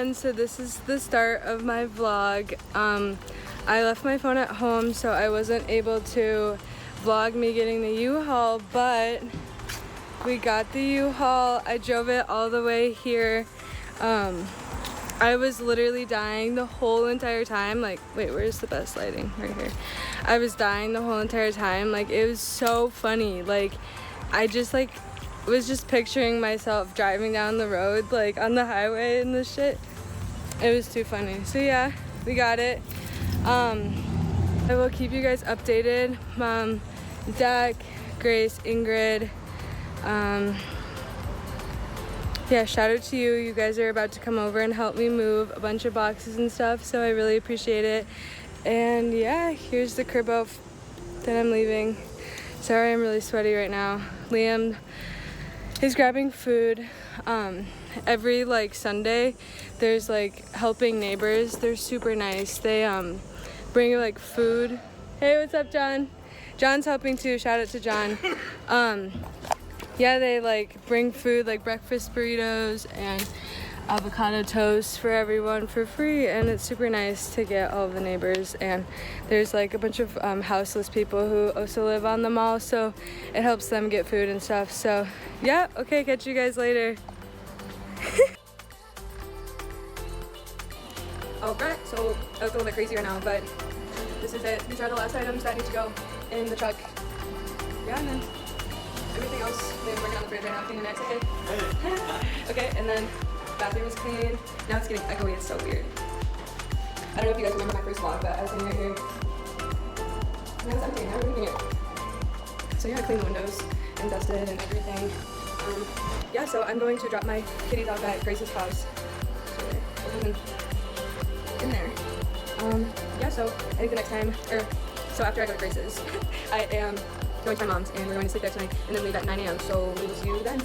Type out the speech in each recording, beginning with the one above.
everyone, so this is the start of my vlog. I left my phone at home, so I wasn't able to vlog me getting the U-Haul, but we got the U-Haul. I drove it all the way here. I was literally dying the whole entire time. Like, wait, where's the best lighting? Right here. I was dying the whole entire time. Like, it was so funny. Like, I just like was just picturing myself driving down the road, like on the highway and this shit. It was too funny. So yeah, we got it. I will keep you guys updated. Mom, Dak, Grace, Ingrid. Yeah, shout out to you. You guys are about to come over and help me move a bunch of boxes and stuff, so I really appreciate it. And yeah, here's the crib out that I'm leaving. Sorry, I'm really sweaty right now. Liam is grabbing food. Every like Sunday, there's like helping neighbors. They're super nice. They bring like food. Hey, what's up, John? John's helping too. Shout out to John. Yeah, they like bring food like breakfast burritos and avocado toast for everyone for free, and it's super nice to get all the neighbors. And there's like a bunch of houseless people who also live on the mall, so it helps them get food and stuff. So yeah, okay, catch you guys later. Alright, so I was a little bit crazy right now, but this is it. These are the last items that need to go in the truck. Yeah, and then everything else, they're working on the fridge right now, cleaning it, okay? Okay, and then bathroom is clean. Now it's getting echoey, it's so weird. I don't know if you guys remember my first vlog, but I was sitting right here. And it's empty, now we're leaving it. So yeah, I cleaned the windows and dusted and everything. Yeah, so I'm going to drop my kitties off at Grace's house. So in there. Yeah, so I think the next time, so after I go to Grace's, I am going to my mom's and we're going to sleep there tonight and then leave at 9 a.m. So we will see you then.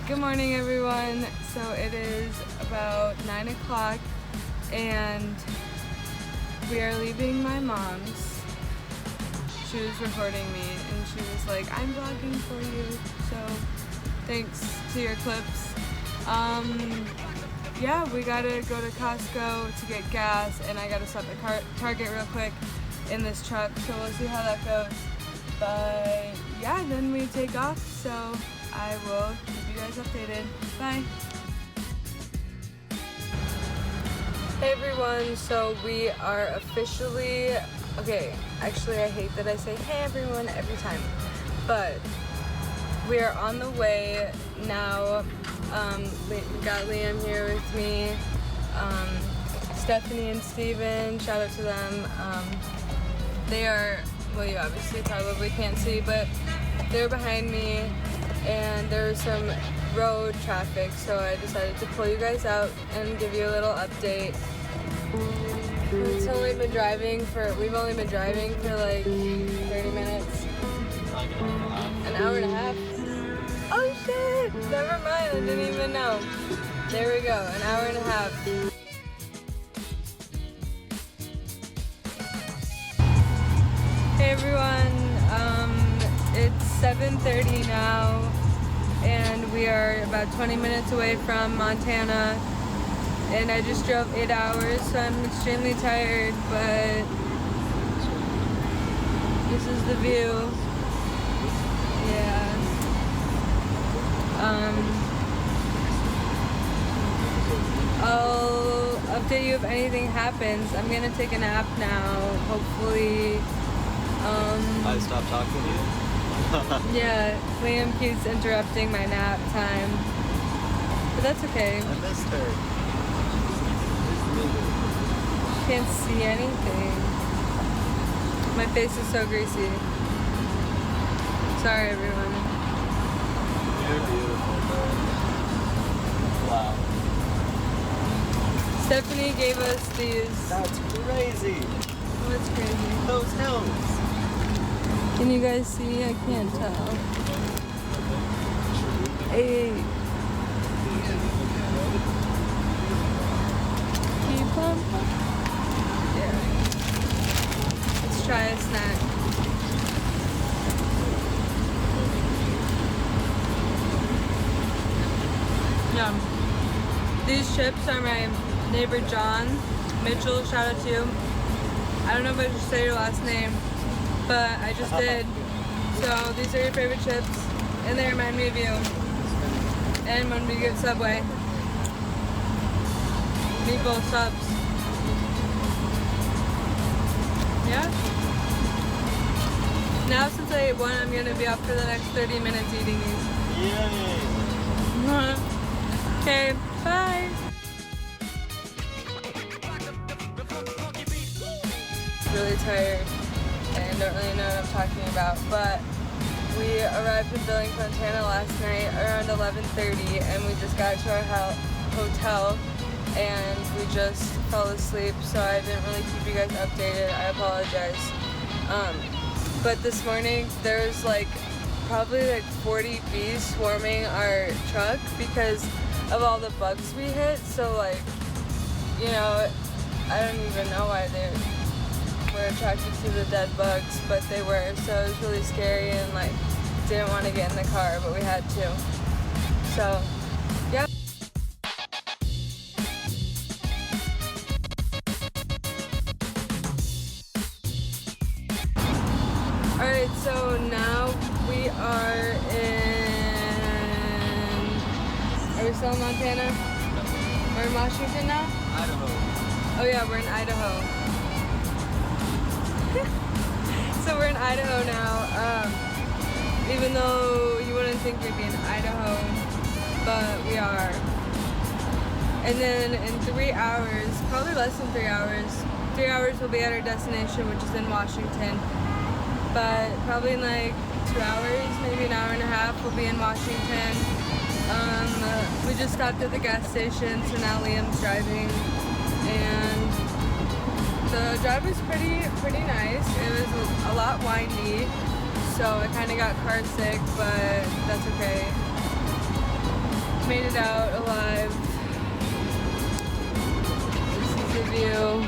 Good morning, everyone. So it is about 9 o'clock and we are leaving my mom's. She was recording me and she was like, I'm vlogging for you, so thanks to your clips. Yeah, we gotta go to Costco to get gas and I gotta stop at Target real quick in this truck, so we'll see how that goes. But yeah, then we take off, so I will keep you guys updated. Bye. Hey everyone, so we are officially, okay, actually I hate that I say hey everyone every time, but we are on the way now. We got Liam here with me, Stephanie and Steven, shout out to them. They are, well, you obviously probably can't see, but they're behind me and there was some road traffic, so I decided to pull you guys out and give you a little update. We've only been driving for like 30 minutes. An hour and a half. Oh shit! Never mind, I didn't even know. There we go, an hour and a half. Hey everyone, it's 7:30 now and we are about 20 minutes away from Montana and I just drove 8 hours, so I'm extremely tired, but this is the view. Yeah. I'll update you if anything happens. I'm gonna take a nap now, hopefully. I stopped talking to you? Yeah, Liam keeps interrupting my nap time. But that's okay. I missed her. Can't see anything. My face is so greasy. Sorry, everyone. You're beautiful, girl. Wow. Stephanie gave us these. That's crazy. What's crazy? Those hills. Can you guys see? I can't tell. Hey. Keep on. Yeah. Let's try a snack. Yum. These chips are my neighbor John Mitchell. Shout out to you. I don't know if I should say your last name, but I just did. So these are your favorite chips, and they remind me of you. And when we get Subway, meatball subs. Yeah. Now since I ate one, I'm gonna be up for the next 30 minutes eating these. Yay! Okay, bye. Really tired and don't really know what I'm talking about, but we arrived in Billings, Montana last night around 11:30, and we just got to our hotel and we just fell asleep, so I didn't really keep you guys updated. I apologize. But this morning there was like probably like 40 bees swarming our truck because of all the bugs we hit. So like, you know, I don't even know why they were attracted to the dead bugs, but they were. So it was really scary and like didn't want to get in the car, but we had to. So yeah. Alright, so now we are are we still in Montana? We're in Washington now? Idaho. Oh yeah, we're in Idaho. So we're in Idaho now, even though you wouldn't think we'd be in Idaho, but we are. And then in 3 hours, probably less than 3 hours, 3 hours we'll be at our destination, which is in Washington. But probably in like 2 hours, maybe an hour and a half, we'll be in Washington. We just stopped at the gas station, so now Liam's driving, and the drive was pretty nice. It was a lot windy, so I kind of got car sick, but that's okay. Made it out alive. This is the view.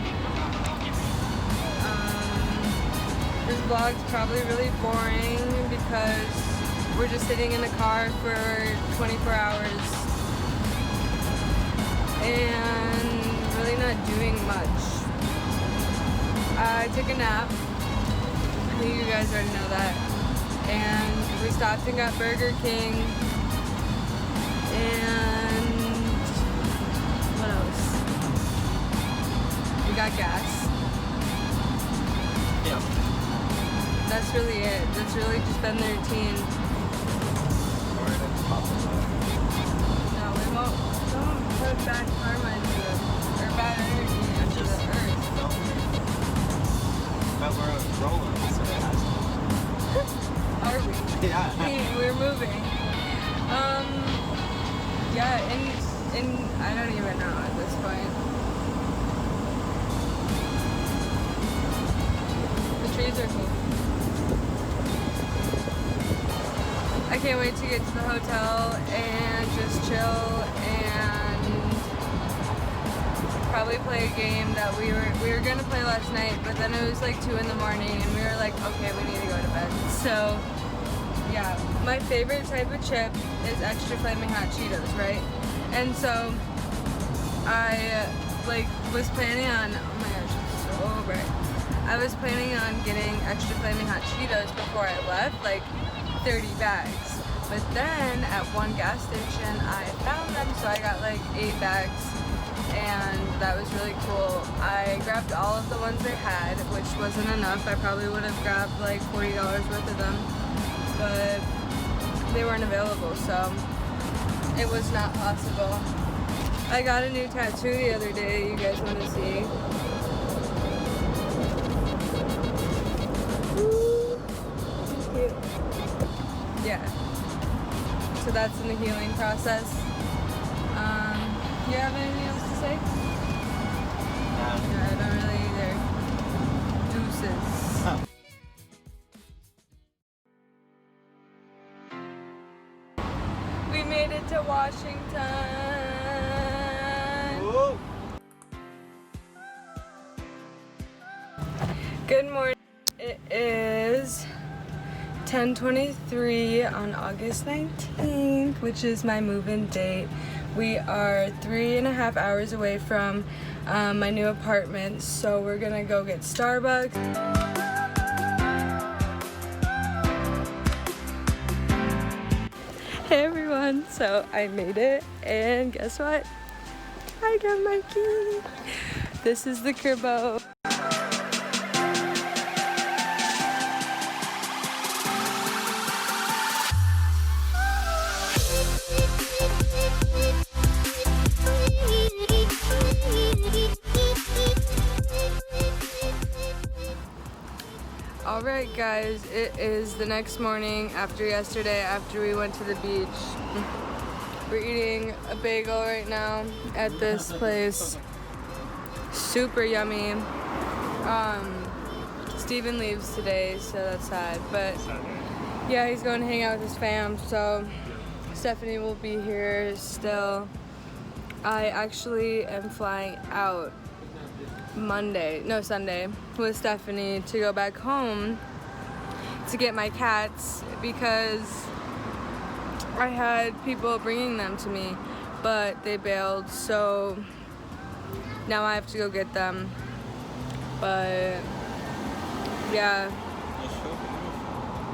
This vlog's probably really boring because we're just sitting in a car for 24 hours and really not doing much. I took a nap. I think you guys already know that. And we stopped and got Burger King. And what else? We got gas. Yeah. That's really it. That's really just been the routine. No, we won't. Don't put bad karma into it. Or bad energy into the earth. But we're rolling, so it has to. Are we? Yeah. We're moving. Yeah, and I don't even know at this point. The trees are cool. I can't wait to get to the hotel and just chill and probably play a game that we were gonna play last night, but then it was like 2 in the morning and we were like, okay, we need to go to bed. So yeah, my favorite type of chip is extra flaming hot Cheetos, right? And so I was planning on, oh my gosh, it's so bright. I was planning on getting extra flaming hot Cheetos before I left, like 30 bags. But then at one gas station I found them, so I got like 8 bags, and that was really cool. I grabbed all of the ones they had, which wasn't enough. I probably would have grabbed like $40 worth of them, but they weren't available, so it was not possible. I got a new tattoo the other day. You guys want to see? Cute. Yeah. So that's in the healing process. You have anything else to say? Yeah, I don't really either. Deuces. We made it to Washington. Whoa. Good morning. It is 10:23 on August 19th, which is my move-in date. We are 3.5 hours away from my new apartment, so we're gonna go get Starbucks. Hey everyone, so I made it, and guess what? I got my key. This is the cribbo. Alright guys, it is the next morning after yesterday, after we went to the beach. We're eating a bagel right now at this place. Super yummy. Steven leaves today, so that's sad. But yeah, he's going to hang out with his fam, so Stephanie will be here still. I actually am flying out Sunday with Stephanie to go back home to get my cats because I had people bringing them to me, but they bailed, so now I have to go get them. But yeah.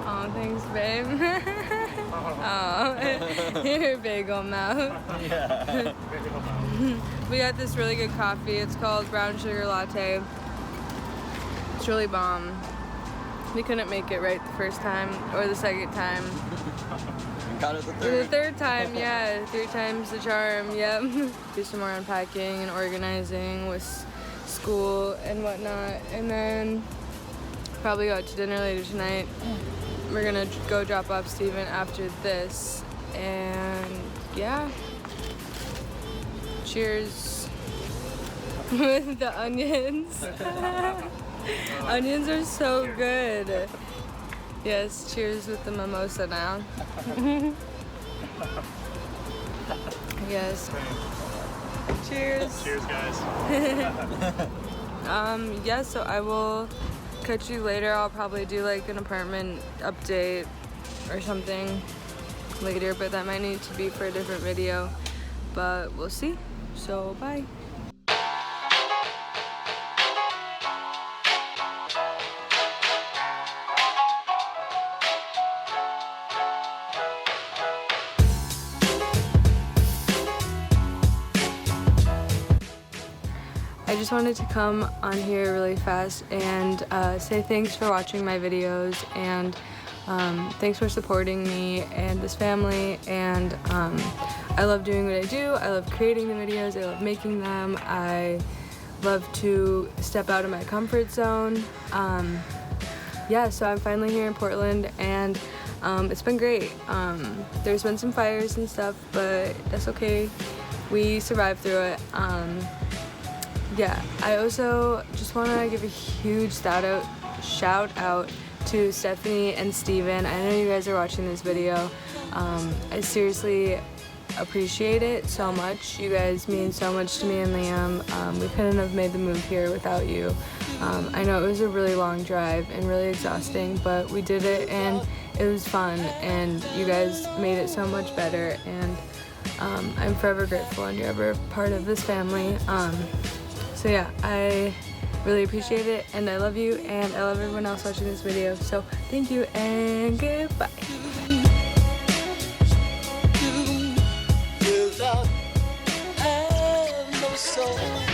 Oh, thanks, babe. Oh, your bagel mouth. Yeah. We got this really good coffee. It's called Brown Sugar Latte. It's really bomb. We couldn't make it right the first time or the second time. Got it the third. The third time, yeah. 3 times the charm, yep. Do some more unpacking and organizing with school and whatnot. And then probably go out to dinner later tonight. We're gonna go drop off Steven after this. And yeah. Cheers with the onions. Onions are so good. Yes, cheers with the mimosa now. Yes. Cheers. Cheers, guys. Yeah, so I will catch you later. I'll probably do like an apartment update or something later, but that might need to be for a different video. But we'll see. So, bye. I just wanted to come on here really fast and say thanks for watching my videos, and thanks for supporting me and this family, and I love doing what I do. I love creating the videos. I love making them. I love to step out of my comfort zone. Yeah, so I'm finally here in Portland, and it's been great. There's been some fires and stuff, but that's okay. We survived through it. Yeah, I also just want to give a huge shout out to Stephanie and Steven. I know you guys are watching this video. I seriously appreciate it so much. You guys mean so much to me and Liam. We couldn't have made the move here without you. I know it was a really long drive and really exhausting, but we did it and it was fun, and you guys made it so much better, and I'm forever grateful, and you're ever part of this family. So yeah, I really appreciate it, and I love you, and I love everyone else watching this video. So thank you and goodbye. Without, I have no soul.